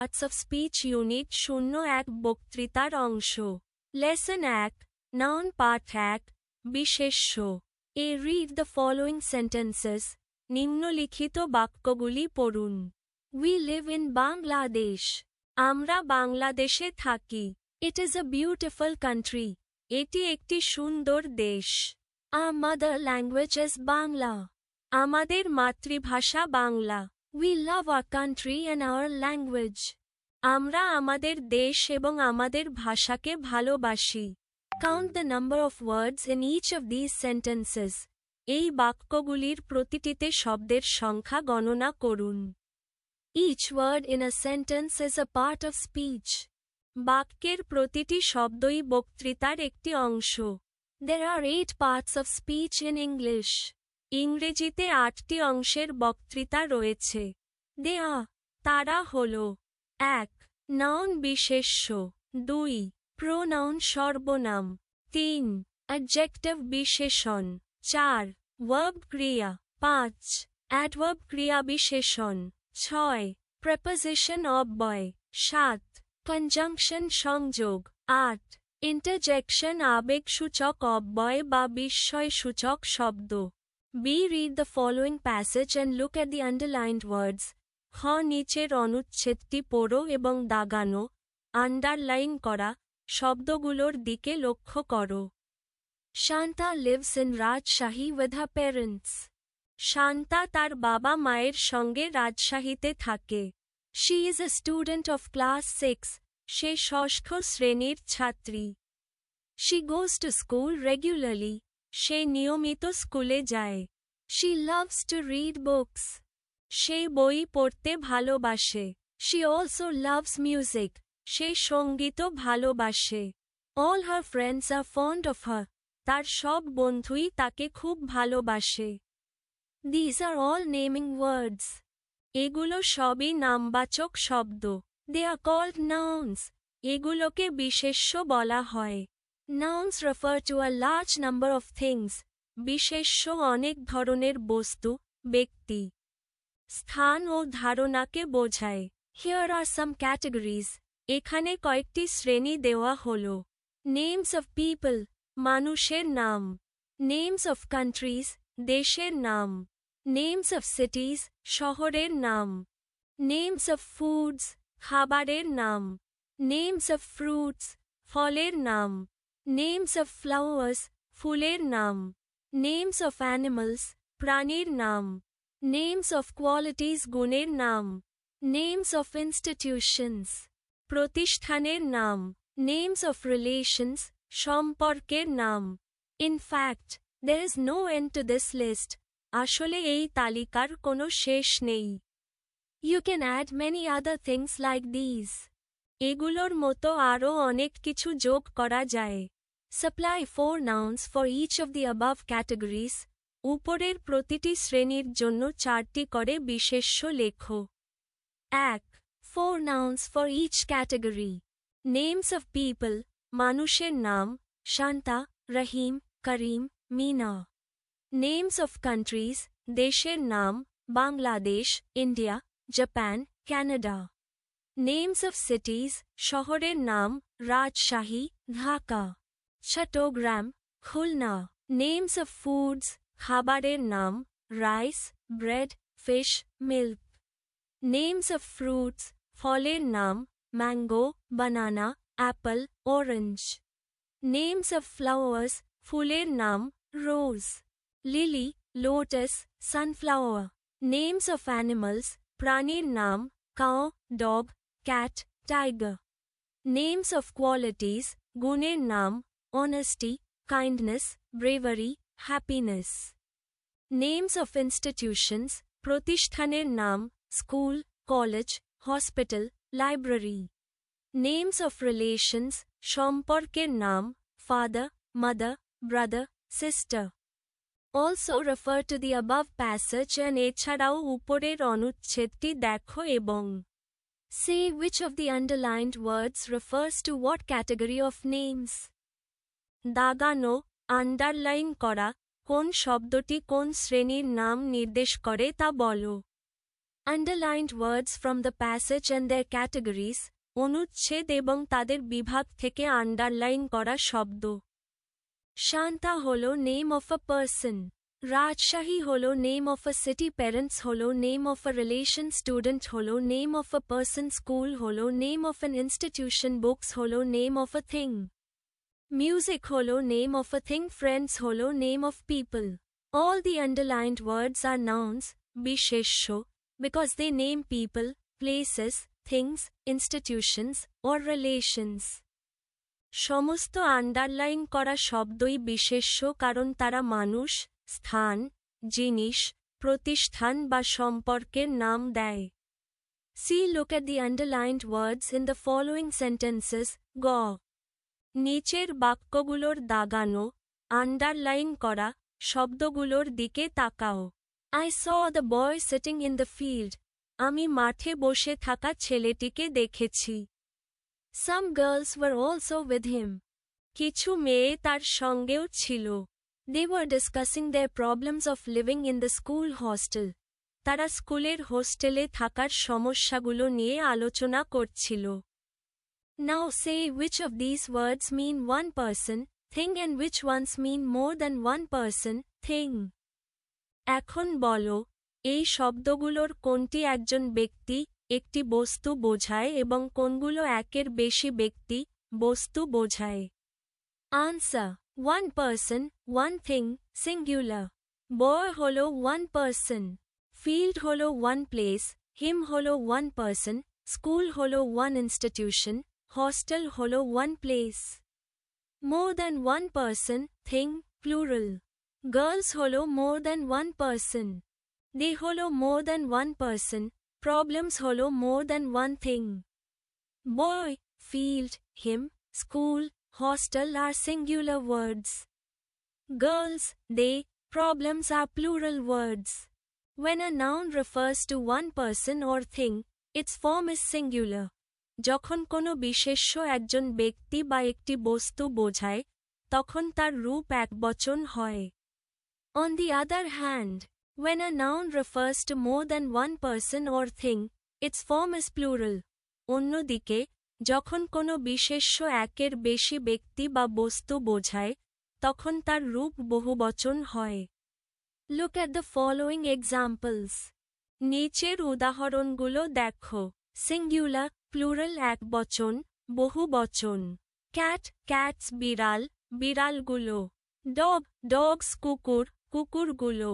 Parts of speech unit 01 বক্তৃতার অংশ lesson 1 noun part 1 বিশেষ্য এ রিড দ্য ফলোয়িং সেন্টেন্সেস নিম্নলিখিত বাক্যগুলি পড়ুন উই লিভ ইন বাংলাদেশ আমরা বাংলাদেশে থাকি it is a beautiful country এটি একটি সুন্দর দেশ our mother language is Bangla আমাদের মাতৃভাষা Bangla We love our country and our language. আমরা আমাদের দেশ এবং আমাদের ভাষাকে ভালোবাসি। Count the number of words in each of these sentences. এই বাক্যগুলির প্রতিটিতে শব্দের সংখ্যা গণনা করুন। Each word in a sentence is a part of speech. বাক্যের প্রতিটি শব্দই বক্তৃতার একটি অংশ। There are 8 parts of speech in English. ইংরেজিতে 8টি অংশের বক্তৃতা রয়েছে দেয়া তারা হল 1 নাউন বিশেষ্য 2 প্রোনাউন সর্বনাম 3 অ্যাডজেক্টিভ বিশেষণ 4 ভার্ব ক্রিয়া 5 অ্যাডভার্ব ক্রিয়া বিশেষণ 6 প্রেপোজিশন অব্যয় 7 কনজাংশন সংযোগ 8 ইন্টারজেকশন আবেগসূচক অব্যয় বা বিস্ময়সূচক শব্দ B. Read the following passage and look at the underlined words. খ নিচের অনুচ্ছেদটি পড়ো এবং দাগানো আন্ডারলাইন করা শব্দগুলোর দিকে লক্ষ্য করো Shanta lives in Rajshahi with her parents. Shanta তার বাবা মায়ের সঙ্গে রাজশাহীতে থাকে She is a student of class 6. সে ষষ্ঠ শ্রেণীর ছাত্রী She goes to school regularly. সে নিয়মিত স্কুলে যায় She loves to read books. সে বই পড়তে ভালোবাসে She also loves music. সে সঙ্গীতও ভালোবাসে All her friends are fond of her. তার সব বন্ধুই তাকে খুব ভালোবাসে These are all naming words. এগুলো সবই নামবাচক শব্দ They are called nouns. এগুলোকে বিশেষ্য বলা হয় Nouns refer to a large number of things. বিশেষ্য অনেক ধরনের বস্তু, ব্যক্তি, স্থান ও ধারণাকে বোঝায় Here are some categories. এখানে কয়েকটি শ্রেণী দেওয়া হলো Names of people, মানুষের নাম Names of countries, দেশের নাম Names of cities, শহরের নাম Names of foods, খাবারের নাম Names of fruits, ফলের নাম Names of flowers, ফুলের নাম Names of animals, প্রাণীর নাম Names of qualities, গুণের নাম Names of institutions, প্রতিষ্ঠানের নাম Names of relations, সম্পর্কের নাম In fact, there is no end to this list. আসলে এই তালিকার কোনো শেষ নেই You can add many other things like these. এগুলোর মতো আরও অনেক কিছু যোগ করা যায় Supply 4 nouns for each of the above categories. উপরের প্রতিটি শ্রেণীর জন্য 4টি করে বিশেষ্য লেখো 1 4 nouns for each category. Names of people, মানুষের নাম শান্তা রহিম করিম মিনা Names of countries, দেশের নাম Bangladesh India Japan Canada Names of cities, শহরের নাম Rajshahi Dhaka Chittagong Khulna Names of foods, খাবারের নাম rice bread fish milk Names of fruits, ফলের নাম mango banana apple orange Names of flowers, ফুলের নাম rose lily lotus sunflower Names of animals, প্রাণীর নাম cow dog cat tiger Names of qualities, গুণের নাম honesty, kindness, bravery, happiness. Names of institutions, প্রতিষ্ঠানের নাম school college hospital library Names of relations, সম্পর্কের নাম father, mother, brother, sister. Also refer to the above passage and এছাড়াও উপরের অনুচ্ছেদটি দেখো এবং Say which of the underlined words refers to what category of names. দাগানো underline করা কোন শব্দটি কোন শ্রেণীর নাম নির্দেশ করে তা বলো Underlined words from the passage and their categories, অনুচ্ছেদ এবং তাদের বিভাগ থেকে আন্ডারলাইন করা শব্দ। শান্তা হল name of a person. Rajshahi হল name of a city, parents হল name of a relation, student হল name of a person, school হল name of an institution, books হল name of a thing, music হল name of a thing, friends হল name of people. All the underlined words are nouns, বিশেষ্য, because they name people, places, things, institutions, or relations. সমস্ত underline করা শব্দই বিশেষ্য কারণ তারা মানুষ, স্থান, জিনিস, প্রতিষ্ঠান বা সম্পর্কের নাম দেয়। See, look at the underlined words in the following sentences. গ. নিচের বাক্যগুলোর দাগানো, আন্ডারলাইন করা শব্দগুলোর দিকে তাকাও। I saw the boy sitting in the field. আমি মাঠে বসে থাকা ছেলেটিকে দেখেছি। Some girls were also with him. কিছু মেয়ে তার সঙ্গেও ছিল। They were discussing their problems of living in the school hostel. তারা স্কুলের হোস্টেলে থাকার সমস্যাগুলো নিয়ে আলোচনা করছিল। Now say which of these words mean one person, thing and which ones mean more than one person, thing. এখন বলো, এই শব্দগুলোর কোনটি একজন ব্যক্তি, একটি বস্তু বোঝায় এবং কোনগুলো একের বেশি ব্যক্তি, বস্তু বোঝায়। Answer: one person, one thing, singular. Boy হলো one person. Field হলো one place, him হলো one person, school হলো one institution, hostel হলো one place. More than one person, thing, plural. Girls হলো more than one person. They হলো more than one person, problems হলো more than one thing. Boy, field, him, school, hostel are singular words. Girls, they, problems are plural words. When a noun refers to one person or thing, its form is singular. যখন কোনো বিশেষ্য একজন ব্যক্তি বা একটি বস্তু বোঝায়, তখন তার রূপ একবচন হয়। On the other hand, when a noun refers to more than one person or thing, its form is plural. অন্যদিকে, যখন কোনো বিশেষ্য একের বেশি ব্যক্তি বা বস্তু বোঝায়, তখন তার রূপ বহুবচন হয়। Look at the following examples. নিচের উদাহরণগুলো দেখো। সিঙ্গুলার, প্লুরাল একবচন, বহুবচন। ক্যাট, ক্যাটস বিড়াল, বিড়ালগুলো। ডগ, ডগস কুকুর, কুকুরগুলো।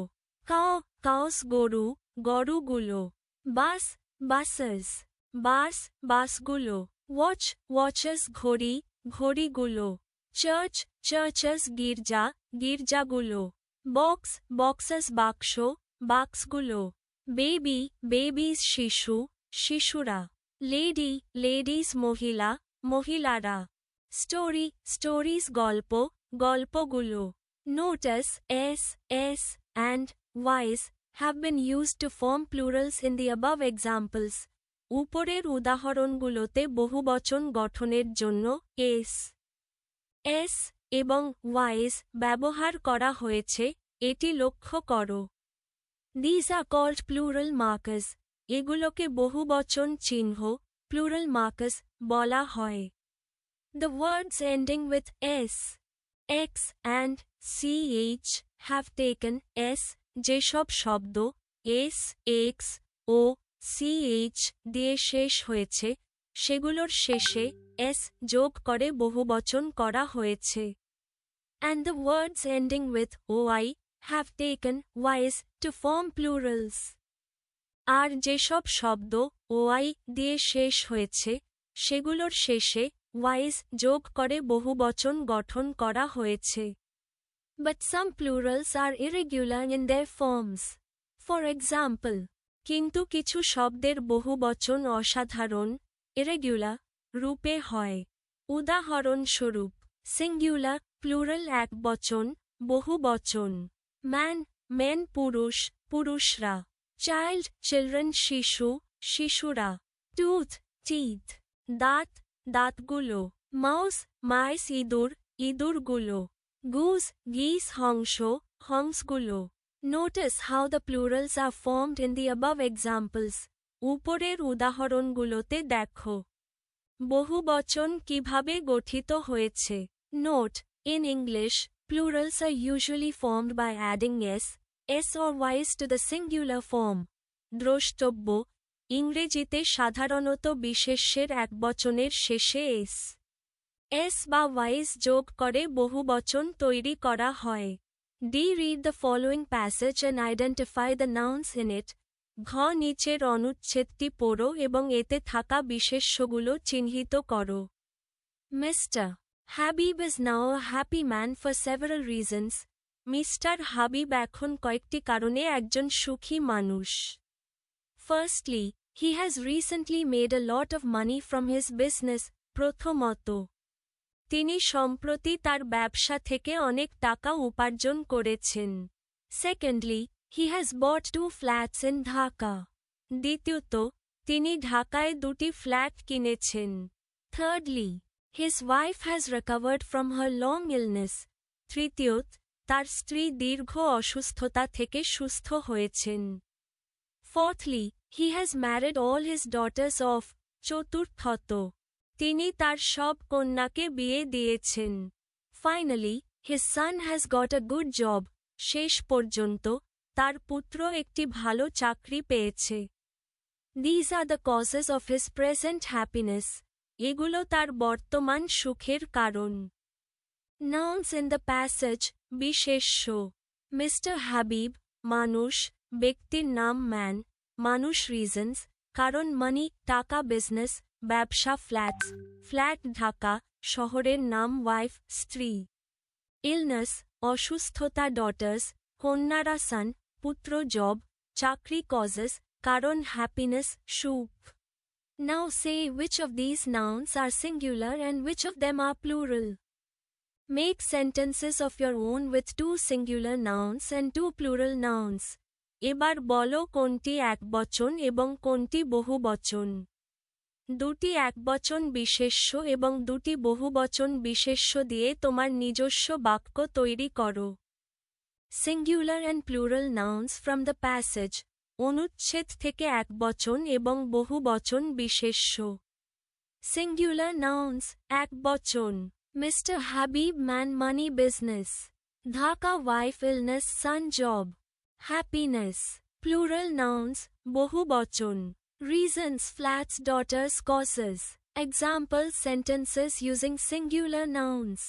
কাউ, কাউস গরু, গরুগুলো। বাস, বাসেস, বাস, বাসগুলো। ওয়াচ, ওয়াচেস ঘড়ি, ঘড়িগুলো। চার্চ, চার্চেস গির্জা, গির্জাগুলো। বক্স, বক্সেস বাক্স, বাক্সগুলো। বেবি, বেবিস শিশু, শিশুরা। লেডি, লেডিস মহিলা, মহিলারা। স্টোরি, স্টোরিজ গল্প, গল্পগুলো। Notice s, s, and wise have been used to form plurals in the above examples. উপরের উদাহরণগুলোতে বহুবচন গঠনের জন্য s, s এবং wise ব্যবহার করা হয়েছে, এটি লক্ষ্য করো। These are called plural markers. এগুলোকে বহুবচন চিহ্ন, plural markers বলা হয়। The words ending with s, x and ch have taken s, যেসব শব্দ s, x ও ch দিয়ে শেষ হয়েছে, সেগুলোর শেষে s যোগ করে বহুবচন করা হয়েছে। And the words ending with oi have taken wise to form plurals. আর যেসব শব্দ ওয়াই দিয়ে শেষ হয়েছে, সেগুলোর শেষে ওয়াইজ যোগ করে বহুবচন গঠন করা হয়েছে। But some plurals are irregular in their forms. For example, কিন্তু কিছু শব্দের বহুবচন অসাধারণ, irregular, রূপে হয়। উদাহরণস্বরূপ, সিঙ্গুলার, প্লুরাল একবচন, বহুবচন। ম্যান, মেন পুরুষ, পুরুষরা। চাইল্ড, চিলড্রেন শিশু, শিশুরা। টুথ, টিথ, দাঁত, দাঁতগুলো। মাউস, মাইস ইঁদুর, ইঁদুরগুলো। Goodge, geese Hansa, হংসগুলো। Notice how the plurals are formed in the above examples. উপরের উদাহরণগুলোতে দেখো বহুবচন কিভাবে গঠিত হয়েছে। Note, in English, plurals are usually formed by adding s or y's to the singular form. দ্রষ্টব্য, ইংরেজিতে সাধারণত বিশেষ্যের একবচনের শেষে s বা y's যোগ করে বহুবচন তৈরি করা হয়। Read the following passage and identify the nouns in it. ঘ নিচের অনুচ্ছেদটি পড়ো এবং এতে থাকা বিশেষ্যগুলো চিহ্নিত করো। Mr. Habib is now a happy man for several reasons. Mister Habib এখন কয়েকটি কারণে একজন সুখী মানুষ। Firstly, he has recently made a lot of money from his business. প্রথমত, তিনি সম্প্রতি তার ব্যবসা থেকে অনেক টাকা উপার্জন করেছেন। Secondly, he has bought 2 flats in Dhaka. দ্বিতীয়ত, তিনি ঢাকায় 2টি ফ্ল্যাট কিনেছেন। Thirdly, his wife has recovered from her long illness. তৃতীয়ত, তার স্ত্রী দীর্ঘ অসুস্থতা থেকে সুস্থ হয়েছেন। Fourthly, he has married all his daughters off. চতুর্থত, তিনি তার সব কন্যাকে বিয়ে দিয়েছেন। Finally, his son has got a good job. শেষ পর্যন্ত, তার পুত্র একটি ভালো চাকরি পেয়েছে। These are the causes of his present happiness. এগুলো তার বর্তমান সুখের কারণ। Nouns in the passage, বিশেষ্য। Mr. Habib, মানুষ, ব্যক্তির নাম ম্যান, মানুষ reasons, কারণ মানি, টাকা বিজনেস, ব্যবসা ফ্ল্যাটস, ফ্ল্যাট ঢাকা, শহরের নাম ওয়াইফ, স্ত্রী। Illness, অসুস্থতা ডটার্স, কন্যারা সান, পুত্র জব, চাকরি কজেস, কারণ হ্যাপিনেস, সুখ। Now say which of these nouns are singular and which of them are plural. Make sentences of your own with 2 singular nouns and 2 plural nouns. এবার বলো কোনটি একবচন এবং কোনটি বহুবচন। 2টি একবচন বিশেষ্য এবং 2টি বহুবচন বিশেষ্য দিয়ে তোমার নিজস্ব বাক্য তৈরি করো। Singular and plural nouns from the passage. অনুচ্ছেদ থেকে একবচন এবং বহুবচন বিশেষ্য। Singular nouns, একবচন। Mr. Habib man money business. Dhaka wife illness son job. Happiness. Plural nouns, বহুবচন। Reasons flats daughters causes. Example sentences using singular nouns.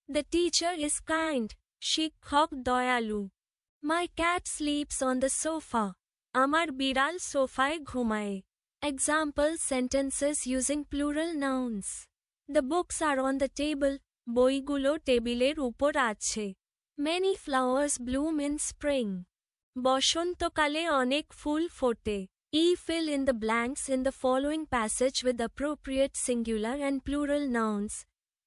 The teacher is kind. শিক্ষক দয়ালু। My cat sleeps on the sofa. আমার বিড়াল সোফায় ঘুমায়। Example sentences using plural nouns. The books are on the table. বইগুলো টেবিলের উপর আছে। Many flowers bloom in spring. বসন্তকালে অনেক ফুল ফোটে। Fill in the blanks in the following passage with appropriate singular and plural nouns.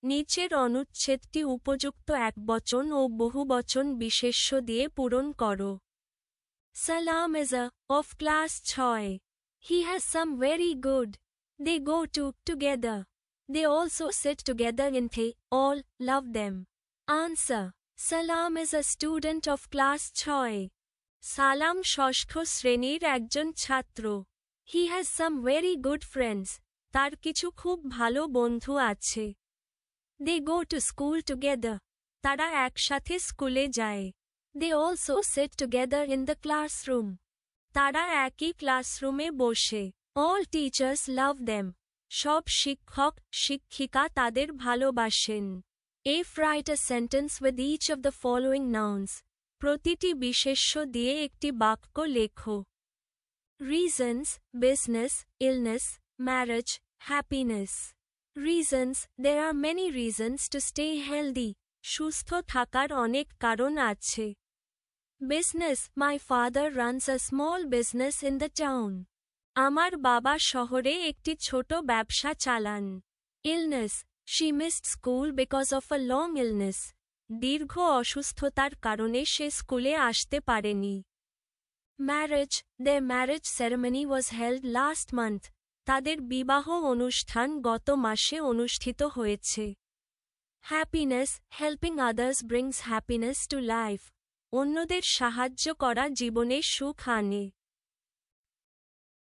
নিচের অনুচ্ছেদটি উপযুক্ত একবচন ও বহুবচন বিশেষ্য দিয়ে পূরণ করো। Salam is a of class 6. He has some very good. They go to together. They also sit together in they all love them. Answer. Salam is a student of class 6. সালাম ষষ্ঠ শ্রেণীর একজন ছাত্র। He has some very good friends. তার কিছু খুব ভালো বন্ধু আছে। They go to school together. তারা একসাথে স্কুলে যায়। They also sit together in the classroom. তারা একই ক্লাসরুমে বসে। All teachers love them. সব শিক্ষক, শিক্ষিকা তাদের ভালোবাসেন। Write a sentence with each of the following nouns. প্রতিটি বিশেষ্য দিয়ে একটি বাক্য লেখো। Reasons, business, illness, marriage, happiness. Reasons, there are many reasons to stay healthy. সুস্থ থাকার অনেক কারণ আছে। Business, my father runs a small business in the town. আমার বাবা শহরে একটি ছোট ব্যবসা চালান। Illness, she missed school because of a long illness. দীর্ঘ অসুস্থতার কারণে সে স্কুলে আসতে পারেনি। Marriage, their marriage ceremony was held last month. তাদের বিবাহ অনুষ্ঠান গত মাসে অনুষ্ঠিত হয়েছে। Happiness, helping others brings happiness to life. অন্যদের সাহায্য করা জীবনে সুখ আনে।